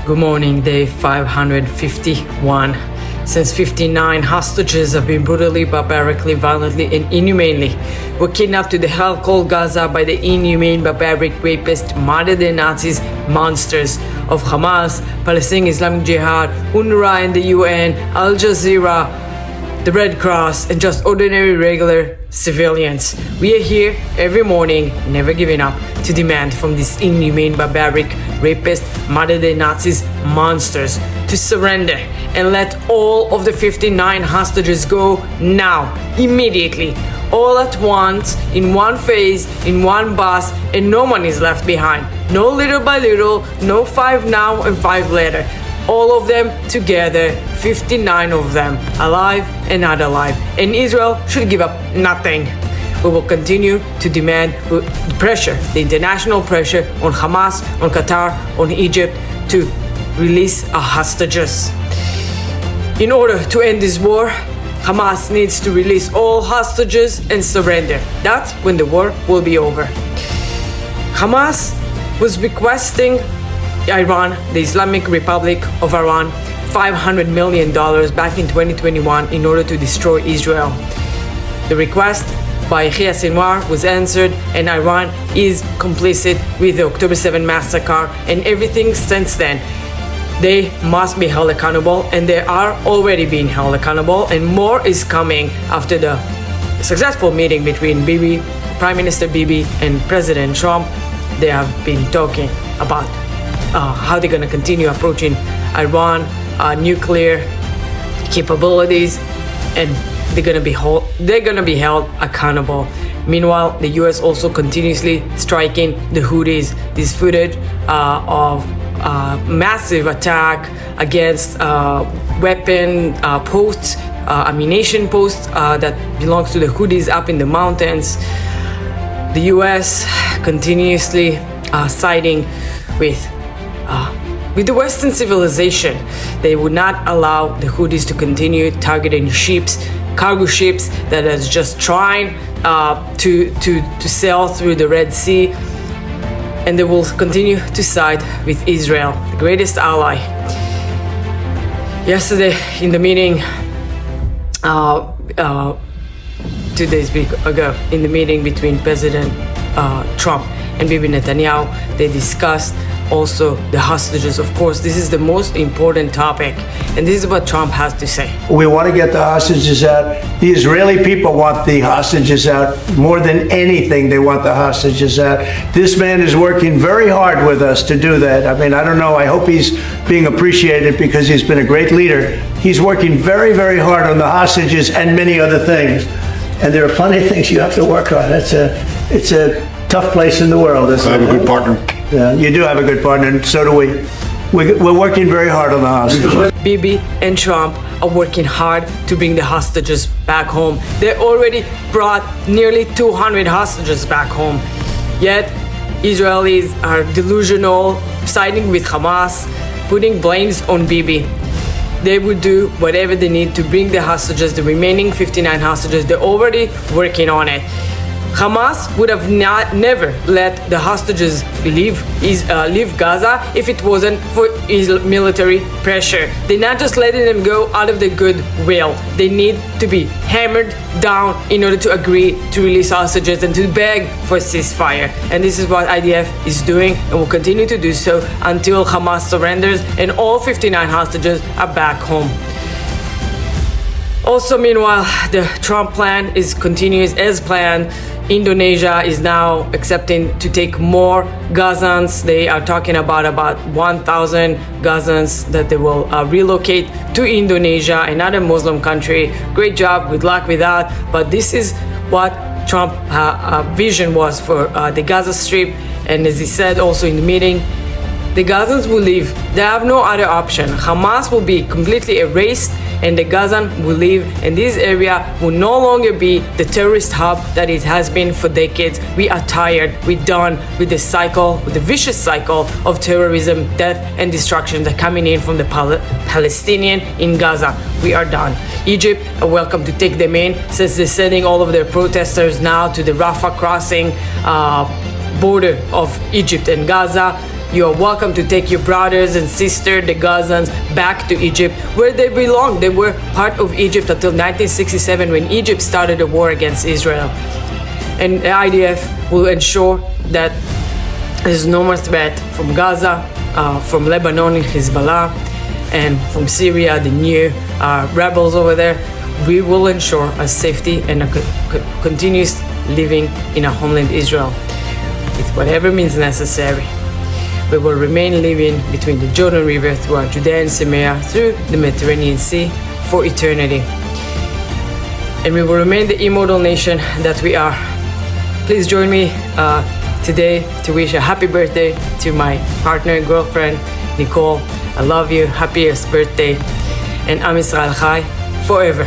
Good morning, day 551. Since 59 hostages have been brutally, barbarically, violently, and inhumanely were kidnapped to the hell called Gaza by the inhumane, barbaric, rapist, modern-day Nazis, monsters of Hamas, Palestinian Islamic Jihad, UNRWA and the UN, Al Jazeera, the Red Cross, and just ordinary, regular civilians. We are here every morning, never giving up, to demand from these inhumane, barbaric, rapist, modern-day Nazis, monsters, to surrender and let all of the 59 hostages go now, immediately, all at once, in one phase, in one bus, and no one is left behind. No little by little, no 5 now and 5 later. All of them together, 59 of them, alive and not alive. And Israel should give up nothing. We will continue to demand pressure, the international pressure on Hamas, on Qatar, on Egypt to release our hostages. In order to end this war, Hamas needs to release all hostages and surrender. That's when the war will be over. Hamas was requesting Iran, the Islamic Republic of Iran, $500 million back in 2021 in order to destroy Israel. The request by Yahya Sinwar was answered, and Iran is complicit with the October 7 massacre and everything since then. They must be held accountable, and they are already being held accountable, and more is coming after the successful meeting between Bibi, Prime Minister Bibi, and President Trump. They have been talking about how they're going to continue approaching Iran, nuclear capabilities, and they're going to be held accountable. Meanwhile, the U.S. also continuously striking the Houthis. This footage of massive attack against weapon posts, ammunition posts that belongs to the Houthis up in the mountains. The U.S. continuously siding with the Western civilization. They would not allow the Houthis to continue targeting ships, cargo ships that is just trying to sail through the Red Sea, and they will continue to side with Israel, the greatest ally. Yesterday, in the meeting, 2 days ago, in the meeting between President Trump and Bibi Netanyahu, they discussed also the hostages. Of course, this is the most important topic, and this is what Trump has to say. We want to get the hostages out. The Israeli people want the hostages out more than anything. They want the hostages out. This man is working very hard with us to do that. I mean, I don't know. I hope he's being appreciated because he's been a great leader. He's working very, very hard on the hostages and many other things. And there are plenty of things you have to work on. It's a tough place in the world. I have a good partner. Yeah, you do have a good partner, and so do we. We're working very hard on the hostages. Bibi and Trump are working hard to bring the hostages back home. They already brought nearly 200 hostages back home. Yet, Israelis are delusional, siding with Hamas, putting blames on Bibi. They would do whatever they need to bring the hostages, the remaining 59 hostages. They're already working on it. Hamas would have never let the hostages leave Gaza if it wasn't for military pressure. They're not just letting them go out of their good will. They need to be hammered down in order to agree to release hostages and to beg for a ceasefire. And this is what IDF is doing and will continue to do so until Hamas surrenders and all 59 hostages are back home. Also, meanwhile, the Trump plan continues as planned. Indonesia is now accepting to take more Gazans. They are talking about 1,000 Gazans that they will relocate to Indonesia, another Muslim country. Great job, good luck with that. But this is what Trump's vision was for the Gaza Strip. And as he said also in the meeting, the Gazans will leave. They have no other option. Hamas will be completely erased, and the Gazan will leave, and this area will no longer be the terrorist hub that it has been for decades. We are tired. We're done with the cycle, with the vicious cycle of terrorism, death, and destruction that coming in from the Palestinian in Gaza. We are done. Egypt are welcome to take them in, since they're sending all of their protesters now to the Rafah crossing border of Egypt and Gaza. You are welcome to take your brothers and sisters, the Gazans, back to Egypt, where they belong. They were part of Egypt until 1967, when Egypt started a war against Israel. And the IDF will ensure that there's no more threat from Gaza, from Lebanon, Hezbollah, and from Syria, the new rebels over there. We will ensure a safety and a continuous living in our homeland Israel, with whatever means necessary. We will remain living between the Jordan River, throughout Judea and Samaria, through the Mediterranean Sea for eternity. And we will remain the immortal nation that we are. Please join me today to wish a happy birthday to my partner and girlfriend, Nicole. I love you. Happiest birthday. And Am Yisrael Chai forever.